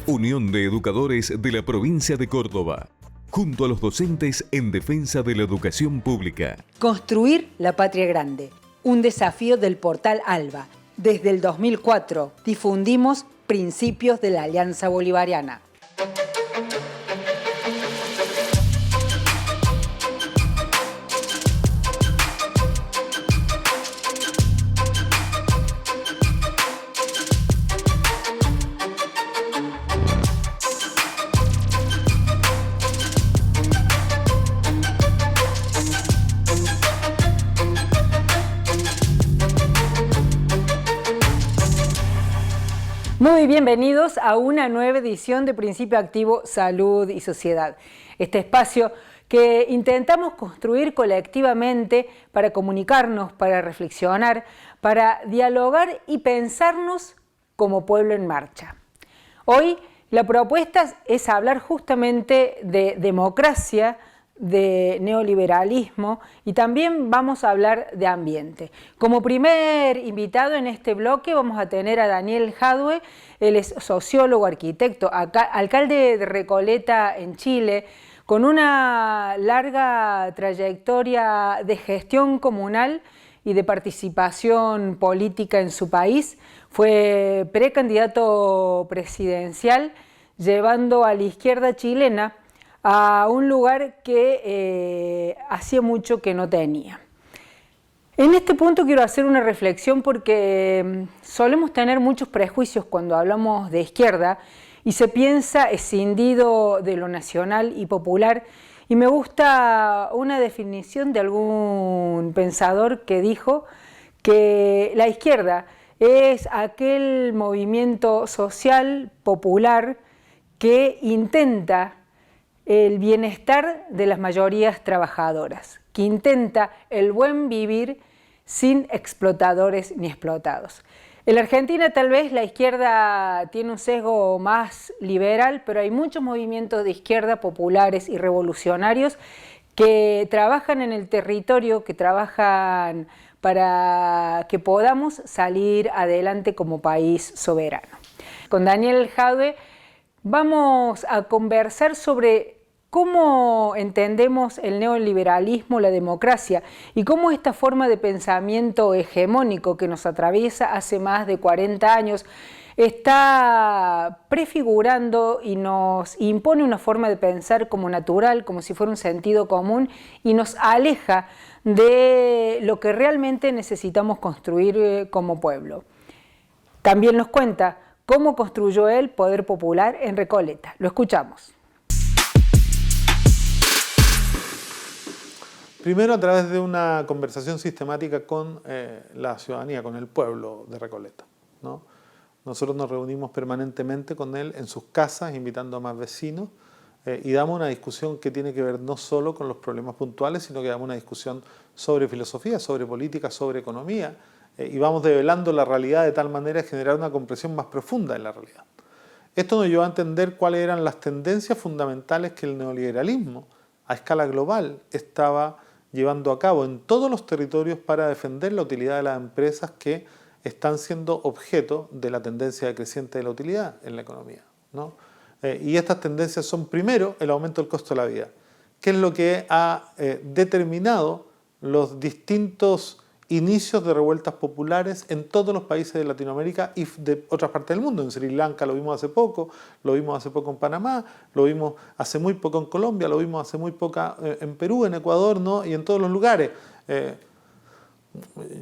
Unión de Educadores de la Provincia de Córdoba, junto a los docentes en defensa de la educación pública. Construir la patria grande, un desafío del portal ALBA. Desde el 2004 difundimos principios de la Alianza Bolivariana. Muy bienvenidos a una nueva edición de Principio Activo, Salud y Sociedad. Este espacio que intentamos construir colectivamente para comunicarnos, para reflexionar, para dialogar y pensarnos como pueblo en marcha. Hoy la propuesta es hablar justamente de democracia, de neoliberalismo y también vamos a hablar de ambiente. Como primer invitado en este bloque vamos a tener a Daniel Jadwe. Él es sociólogo, arquitecto, alcalde de Recoleta en Chile, con una larga trayectoria de gestión comunal y de participación política en su país. Fue precandidato presidencial, llevando a la izquierda chilena a un lugar que hacía mucho que no tenía. En este punto quiero hacer una reflexión porque solemos tener muchos prejuicios cuando hablamos de izquierda y se piensa escindido de lo nacional y popular, y me gusta una definición de algún pensador que dijo que la izquierda es aquel movimiento social popular que intenta el bienestar de las mayorías trabajadoras, que intenta el buen vivir sin explotadores ni explotados. En la Argentina tal vez la izquierda tiene un sesgo más liberal, pero hay muchos movimientos de izquierda populares y revolucionarios que trabajan en el territorio, que trabajan para que podamos salir adelante como país soberano. Con Daniel Jadwe vamos a conversar sobre cómo entendemos el neoliberalismo, la democracia, y cómo esta forma de pensamiento hegemónico que nos atraviesa hace más de 40 años está prefigurando y nos impone una forma de pensar como natural, como si fuera un sentido común, y nos aleja de lo que realmente necesitamos construir como pueblo. También nos cuenta cómo construyó el poder popular en Recoleta. Lo escuchamos. Primero, a través de una conversación sistemática con la ciudadanía, con el pueblo de Recoleta, ¿no? Nosotros nos reunimos permanentemente con él en sus casas, invitando a más vecinos, y damos una discusión que tiene que ver no solo con los problemas puntuales, sino que damos una discusión sobre filosofía, sobre política, sobre economía, y vamos develando la realidad de tal manera de generar una comprensión más profunda de la realidad. Esto nos llevó a entender cuáles eran las tendencias fundamentales que el neoliberalismo a escala global estaba llevando a cabo en todos los territorios para defender la utilidad de las empresas que están siendo objeto de la tendencia creciente de la utilidad en la economía, ¿no? Y estas tendencias son, primero, el aumento del costo de la vida, que es lo que ha determinado los distintos inicios de revueltas populares en todos los países de Latinoamérica y de otras partes del mundo. En Sri Lanka lo vimos hace poco, lo vimos hace poco en Panamá, lo vimos hace muy poco en Colombia, lo vimos hace muy poco en Perú, en Ecuador, ¿no? Y en todos los lugares.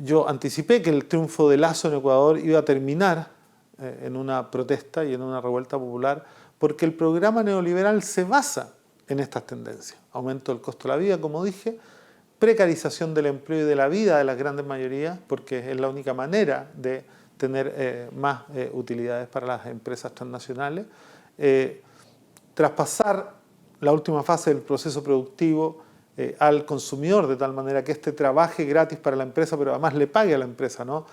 Yo anticipé que el triunfo de Lasso en Ecuador iba a terminar en una protesta y en una revuelta popular, porque el programa neoliberal se basa en estas tendencias. Aumento del costo de la vida, como dije, precarización del empleo y de la vida de las grandes mayorías, porque es la única manera de tener más utilidades para las empresas transnacionales, traspasar la última fase del proceso productivo al consumidor, de tal manera que éste trabaje gratis para la empresa, pero además le pague a la empresa, ¿no?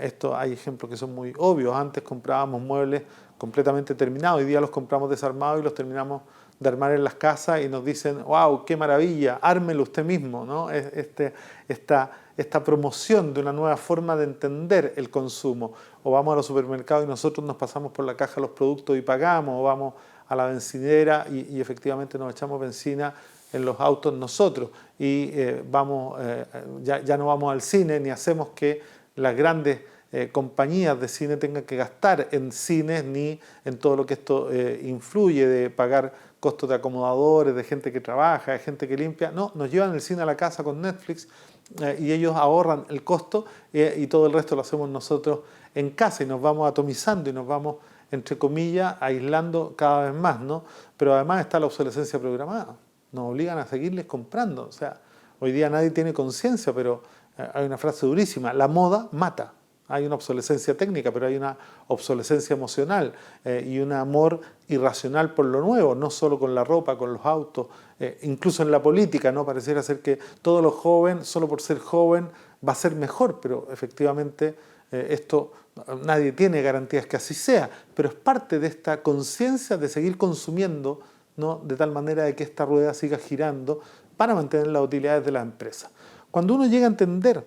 Esto hay ejemplos que son muy obvios. Antes comprábamos muebles completamente terminados. Hoy día los compramos desarmados y los terminamos de armar en las casas y nos dicen, wow, qué maravilla, ármelo usted mismo, ¿no? Esta promoción de una nueva forma de entender el consumo. O vamos a los supermercados y nosotros nos pasamos por la caja los productos y pagamos, o vamos a la bencinera y efectivamente nos echamos benzina en los autos nosotros y ya no vamos al cine ni hacemos que las grandes compañías de cine tengan que gastar en cines ni en todo lo que esto influye de pagar costos de acomodadores, de gente que trabaja, de gente que limpia. No, nos llevan el cine a la casa con Netflix y ellos ahorran el costo y todo el resto lo hacemos nosotros en casa y nos vamos atomizando y nos vamos, entre comillas, aislando cada vez más, ¿no? Pero además está la obsolescencia programada. Nos obligan a seguirles comprando. O sea, hoy día nadie tiene conciencia, pero hay una frase durísima, la moda mata. Hay una obsolescencia técnica, pero hay una obsolescencia emocional y un amor irracional por lo nuevo, no solo con la ropa, con los autos, incluso en la política, ¿no? Pareciera ser que todo lo joven, solo por ser joven, va a ser mejor, pero efectivamente esto nadie tiene garantías que así sea, pero es parte de esta conciencia de seguir consumiendo, ¿no? De tal manera de que esta rueda siga girando para mantener las utilidades de las empresas. Cuando uno llega a entender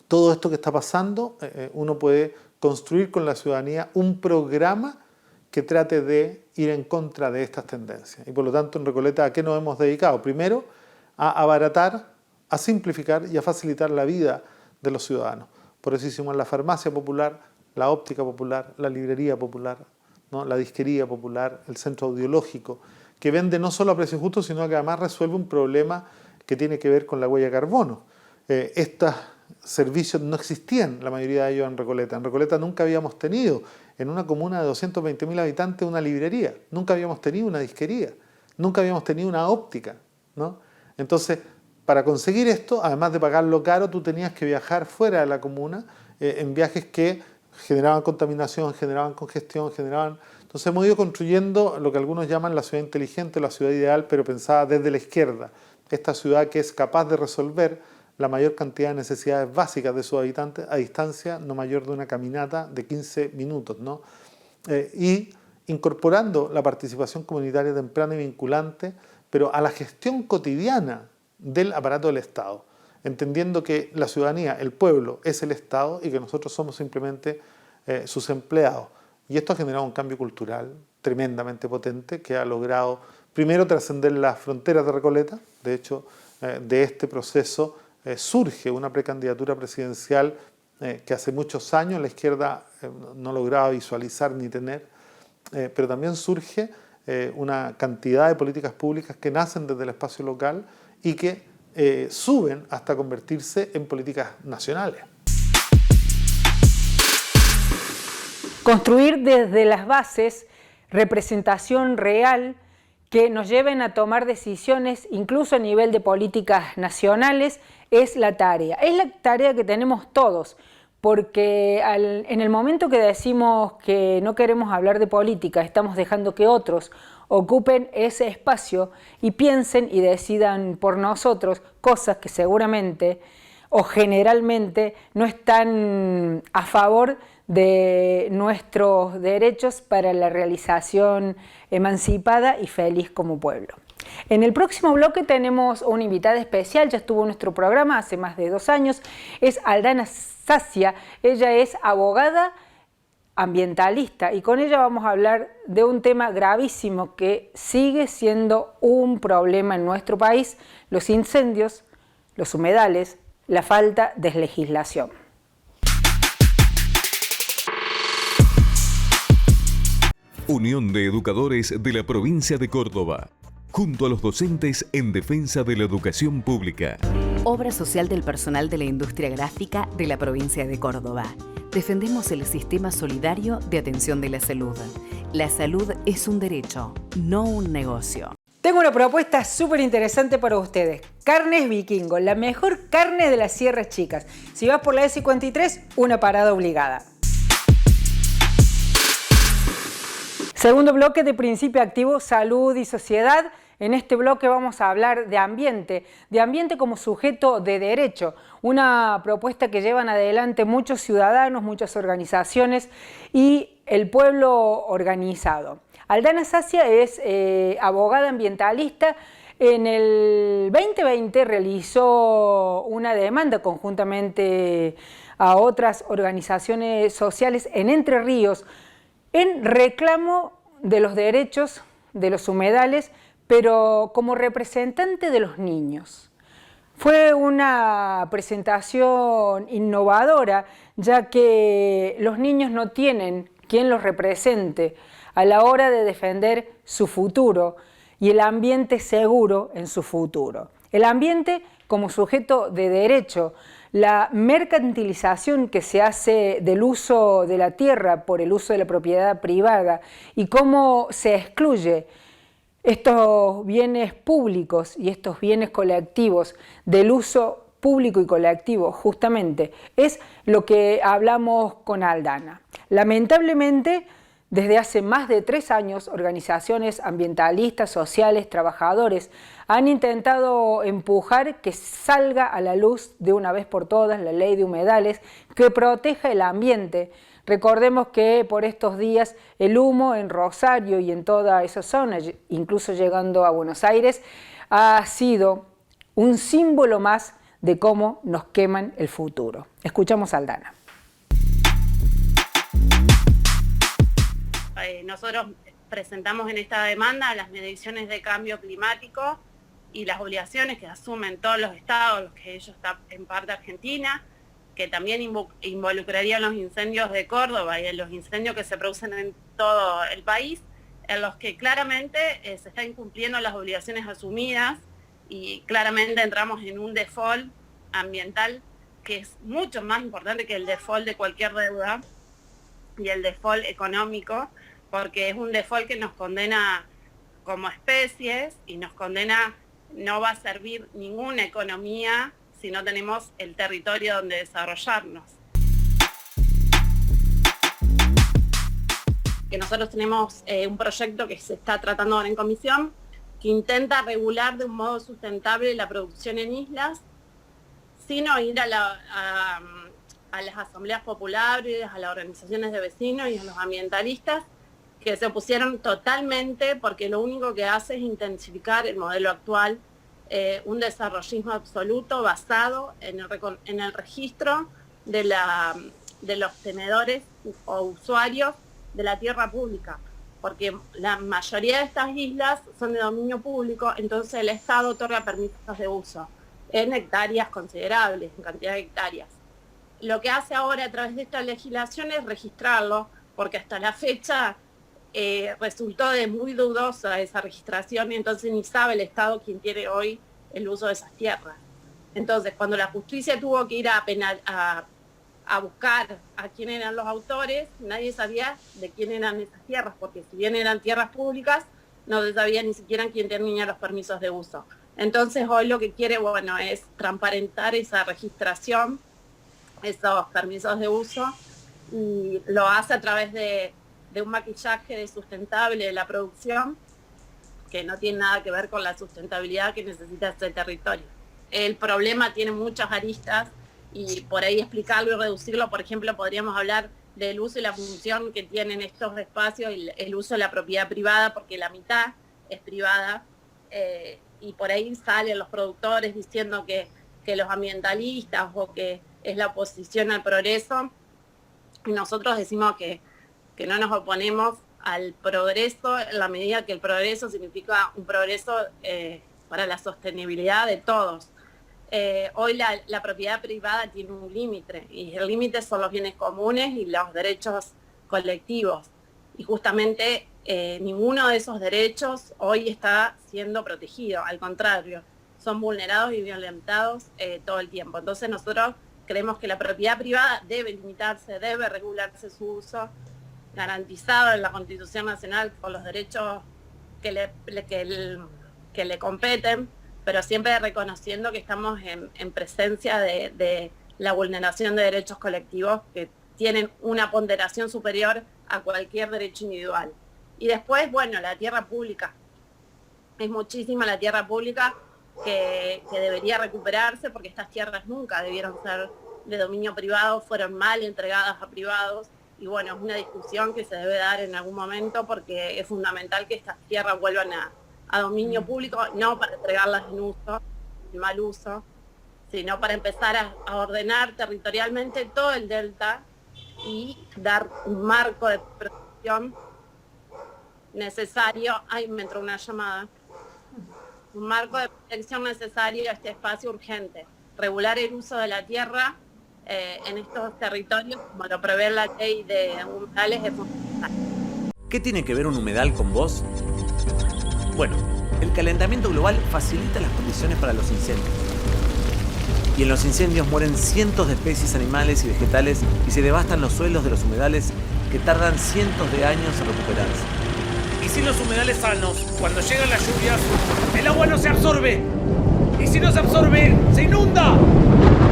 todo esto que está pasando, uno puede construir con la ciudadanía un programa que trate de ir en contra de estas tendencias. Y por lo tanto, en Recoleta, ¿a qué nos hemos dedicado? Primero, a abaratar, a simplificar y a facilitar la vida de los ciudadanos. Por eso hicimos la farmacia popular, la óptica popular, la librería popular, ¿no? La disquería popular, el centro audiológico, que vende no solo a precio justo, sino que además resuelve un problema que tiene que ver con la huella de carbono. Estos servicios no existían, la mayoría de ellos en Recoleta. En Recoleta nunca habíamos tenido, en una comuna de 220.000 habitantes, una librería. Nunca habíamos tenido una disquería. Nunca habíamos tenido una óptica, ¿no? Entonces, para conseguir esto, además de pagarlo caro, tú tenías que viajar fuera de la comuna en viajes que generaban contaminación, generaban congestión, Entonces hemos ido construyendo lo que algunos llaman la ciudad inteligente, la ciudad ideal, pero pensada desde la izquierda. Esta ciudad que es capaz de resolver la mayor cantidad de necesidades básicas de sus habitantes a distancia no mayor de una caminata de 15 minutos, ¿no? Y incorporando la participación comunitaria temprana y vinculante, pero a la gestión cotidiana del aparato del Estado, entendiendo que la ciudadanía, el pueblo, es el Estado y que nosotros somos simplemente sus empleados. Y esto ha generado un cambio cultural tremendamente potente que ha logrado, primero, trascender las fronteras de Recoleta. De hecho, de este proceso surge una precandidatura presidencial que hace muchos años la izquierda no lograba visualizar ni tener, pero también surge una cantidad de políticas públicas que nacen desde el espacio local y que suben hasta convertirse en políticas nacionales. Construir desde las bases representación real que nos lleven a tomar decisiones, incluso a nivel de políticas nacionales, es la tarea. Es la tarea que tenemos todos, porque en el momento que decimos que no queremos hablar de política, estamos dejando que otros ocupen ese espacio y piensen y decidan por nosotros cosas que seguramente o generalmente no están a favor de nuestros derechos para la realización emancipada y feliz como pueblo. En el próximo bloque tenemos una invitada especial, ya estuvo en nuestro programa hace más de 2 años, es Aldana Sacia. Ella es abogada ambientalista y con ella vamos a hablar de un tema gravísimo que sigue siendo un problema en nuestro país: los incendios, los humedales, la falta de legislación. Unión de Educadores de la Provincia de Córdoba, junto a los docentes en defensa de la educación pública. Obra social del personal de la industria gráfica de la provincia de Córdoba. Defendemos el sistema solidario de atención de la salud. La salud es un derecho, no un negocio. Tengo una propuesta súper interesante para ustedes. Carnes Vikingo, la mejor carne de las Sierras Chicas. Si vas por la E53, una parada obligada. Segundo bloque de Principio Activo, Salud y Sociedad. En este bloque vamos a hablar de ambiente como sujeto de derecho, una propuesta que llevan adelante muchos ciudadanos, muchas organizaciones y el pueblo organizado. Aldana Sacia es abogada ambientalista. En el 2020 realizó una demanda conjuntamente a otras organizaciones sociales en Entre Ríos en reclamo de los derechos de los humedales, pero como representante de los niños. Fue una presentación innovadora, ya que los niños no tienen quien los represente a la hora de defender su futuro y el ambiente seguro en su futuro. El ambiente como sujeto de derecho, la mercantilización que se hace del uso de la tierra por el uso de la propiedad privada y cómo se excluye estos bienes públicos y estos bienes colectivos del uso público y colectivo, justamente, es lo que hablamos con Aldana. Lamentablemente, desde hace más de 3 años, organizaciones ambientalistas, sociales, trabajadores han intentado empujar que salga a la luz de una vez por todas la ley de humedales que proteja el ambiente. Recordemos que por estos días el humo en Rosario y en toda esa zona, incluso llegando a Buenos Aires, ha sido un símbolo más de cómo nos queman el futuro. Escuchamos a Aldana. Nosotros presentamos en esta demanda las mediciones de cambio climático y las obligaciones que asumen todos los estados, los que ellos están en parte Argentina, que también involucrarían los incendios de Córdoba y en los incendios que se producen en todo el país, en los que claramente se están incumpliendo las obligaciones asumidas y claramente entramos en un default ambiental que es mucho más importante que el default de cualquier deuda y el default económico, porque es un default que nos condena como especies y nos condena, no va a servir ninguna economía si no tenemos el territorio donde desarrollarnos. Que nosotros tenemos un proyecto que se está tratando ahora en comisión, que intenta regular de un modo sustentable la producción en islas, sin ir a las asambleas populares, a las organizaciones de vecinos y a los ambientalistas, que se opusieron totalmente porque lo único que hace es intensificar el modelo actual, un desarrollismo absoluto basado en el registro de los tenedores o usuarios de la tierra pública, porque la mayoría de estas islas son de dominio público, entonces el Estado otorga permisos de uso en hectáreas considerables, en cantidad de hectáreas. Lo que hace ahora a través de esta legislación es registrarlo, porque hasta la fecha resultó de muy dudosa esa registración y entonces ni sabe el Estado quién tiene hoy el uso de esas tierras. Entonces, cuando la justicia tuvo que ir a buscar a quién eran los autores, nadie sabía de quién eran esas tierras, porque si bien eran tierras públicas, no se sabía ni siquiera quién tenía los permisos de uso. Entonces, hoy lo que quiere, bueno, es transparentar esa registración, esos permisos de uso, y lo hace a través de un maquillaje de sustentable de la producción, que no tiene nada que ver con la sustentabilidad que necesita este territorio. El problema tiene muchas aristas y por ahí explicarlo y reducirlo, por ejemplo, podríamos hablar del uso y la función que tienen estos espacios y el uso de la propiedad privada, porque la mitad es privada, y por ahí salen los productores diciendo que los ambientalistas o que es la oposición al progreso, y nosotros decimos que no nos oponemos al progreso en la medida que el progreso significa un progreso para la sostenibilidad de todos. Hoy la propiedad privada tiene un límite y el límite son los bienes comunes y los derechos colectivos. Y justamente ninguno de esos derechos hoy está siendo protegido, al contrario, son vulnerados y violentados todo el tiempo. Entonces nosotros creemos que la propiedad privada debe limitarse, debe regularse su uso, garantizado en la Constitución Nacional con los derechos que le competen, pero siempre reconociendo que estamos en presencia de la vulneración de derechos colectivos que tienen una ponderación superior a cualquier derecho individual. Y después, bueno, la tierra pública. Es muchísima la tierra pública que debería recuperarse, porque estas tierras nunca debieron ser de dominio privado, fueron mal entregadas a privados y bueno, es una discusión que se debe dar en algún momento porque es fundamental que estas tierras vuelvan a dominio público, no para entregarlas en uso, en mal uso, sino para empezar a ordenar territorialmente todo el delta y dar un marco de protección necesario. Ay, me entró una llamada. Un marco de protección necesario a este espacio urgente. Regular el uso de la tierra en estos territorios, como lo prevé la ley de humedales, es fundamental. ¿Qué tiene que ver un humedal con vos? Bueno, el calentamiento global facilita las condiciones para los incendios. Y en los incendios mueren cientos de especies animales y vegetales y se devastan los suelos de los humedales que tardan cientos de años en recuperarse. Y sin los humedales sanos, cuando llegan las lluvias, el agua no se absorbe. Y si no se absorbe, se inunda.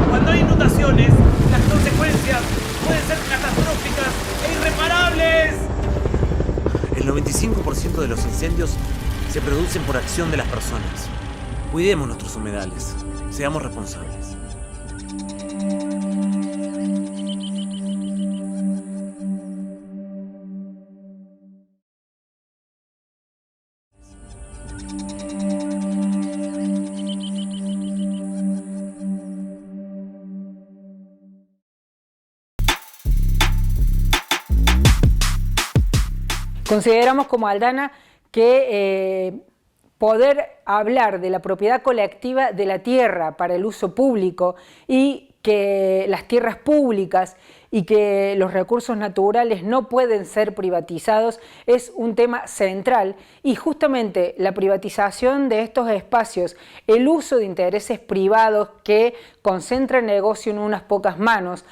Cuando hay inundaciones, las consecuencias pueden ser catastróficas e irreparables. El 95% de los incendios se producen por acción de las personas. Cuidemos nuestros humedales. Seamos responsables. Consideramos como Aldana que poder hablar de la propiedad colectiva de la tierra para el uso público y que las tierras públicas y que los recursos naturales no pueden ser privatizados es un tema central, y justamente la privatización de estos espacios, el uso de intereses privados que concentran negocio en unas pocas manos,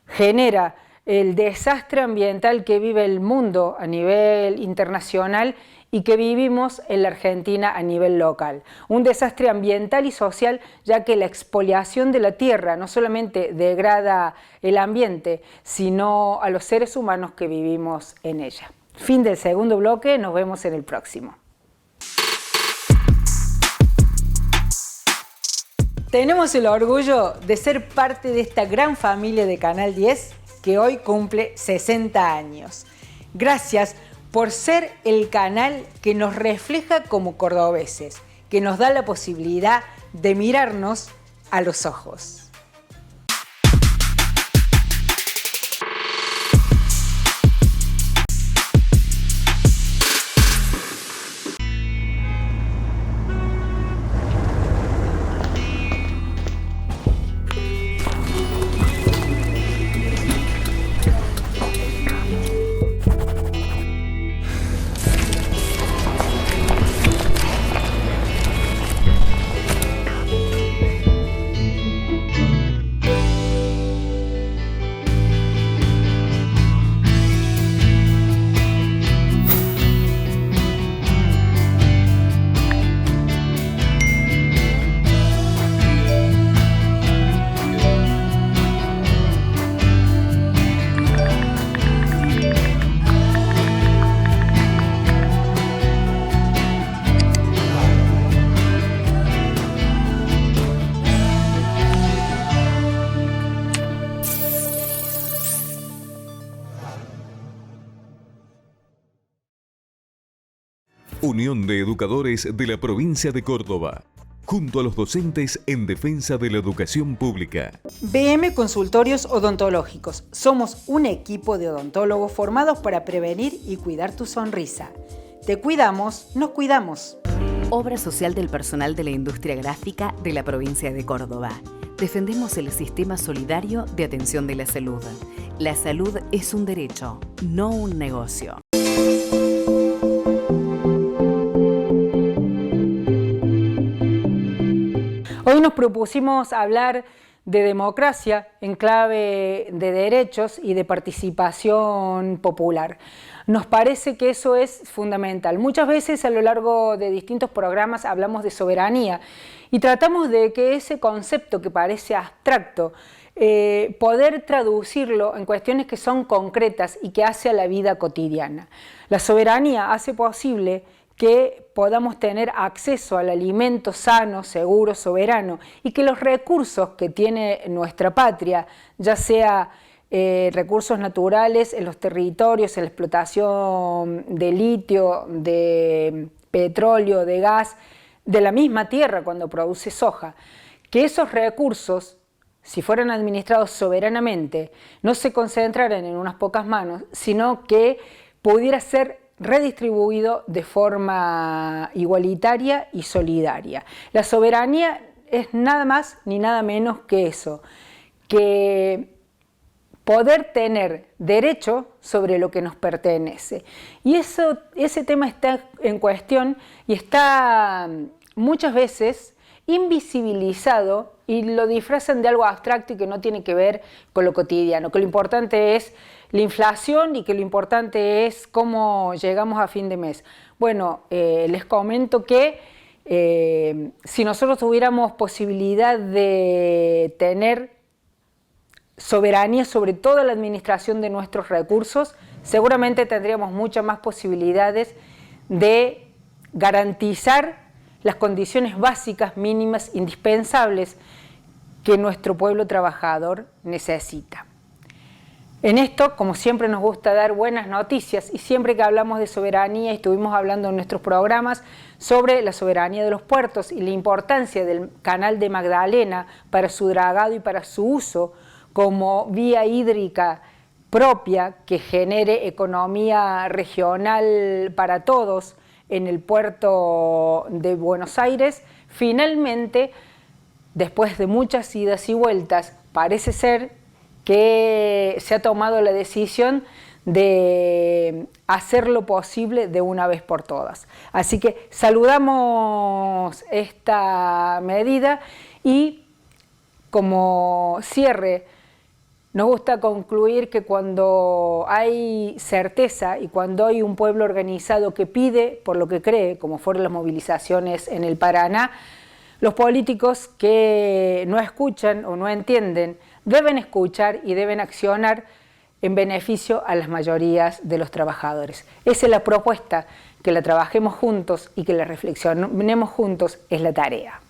genera el desastre ambiental que vive el mundo a nivel internacional y que vivimos en la Argentina a nivel local. Un desastre ambiental y social, ya que la expoliación de la tierra no solamente degrada el ambiente, sino a los seres humanos que vivimos en ella. Fin del segundo bloque, nos vemos en el próximo. Tenemos el orgullo de ser parte de esta gran familia de Canal 10 que hoy cumple 60 años. Gracias por ser el canal que nos refleja como cordobeses, que nos da la posibilidad de mirarnos a los ojos. Unión de Educadores de la Provincia de Córdoba, junto a los docentes en defensa de la educación pública. BM Consultorios Odontológicos. Somos un equipo de odontólogos formados para prevenir y cuidar tu sonrisa. Te cuidamos, nos cuidamos. Obra social del personal de la industria gráfica de la provincia de Córdoba. Defendemos el sistema solidario de atención de la salud. La salud es un derecho, no un negocio. Hoy nos propusimos hablar de democracia en clave de derechos y de participación popular. Nos parece que eso es fundamental. Muchas veces a lo largo de distintos programas hablamos de soberanía y tratamos de que ese concepto que parece abstracto, poder traducirlo en cuestiones que son concretas y que hace a la vida cotidiana. La soberanía hace posible que podamos tener acceso al alimento sano, seguro, soberano, y que los recursos que tiene nuestra patria, ya sea recursos naturales en los territorios, en la explotación de litio, de petróleo, de gas, de la misma tierra cuando produce soja, que esos recursos, si fueran administrados soberanamente, no se concentraran en unas pocas manos, sino que pudiera ser redistribuido de forma igualitaria y solidaria. La soberanía es nada más ni nada menos que eso, que poder tener derecho sobre lo que nos pertenece. Y ese tema está en cuestión y está muchas veces invisibilizado y lo disfrazan de algo abstracto y que no tiene que ver con lo cotidiano, que lo importante es la inflación y que lo importante es cómo llegamos a fin de mes. Bueno, les comento que si nosotros tuviéramos posibilidad de tener soberanía sobre toda la administración de nuestros recursos, seguramente tendríamos muchas más posibilidades de garantizar las condiciones básicas, mínimas, indispensables que nuestro pueblo trabajador necesita. En esto, como siempre, nos gusta dar buenas noticias y siempre que hablamos de soberanía, estuvimos hablando en nuestros programas sobre la soberanía de los puertos y la importancia del Canal de Magdalena para su dragado y para su uso como vía hídrica propia que genere economía regional para todos en el puerto de Buenos Aires. Finalmente, después de muchas idas y vueltas, parece ser que se ha tomado la decisión de hacer lo posible de una vez por todas. Así que saludamos esta medida y como cierre nos gusta concluir que cuando hay certeza y cuando hay un pueblo organizado que pide por lo que cree, como fueron las movilizaciones en el Paraná, los políticos que no escuchan o no entienden deben escuchar y deben accionar en beneficio a las mayorías de los trabajadores. Esa es la propuesta, que la trabajemos juntos y que la reflexionemos juntos es la tarea.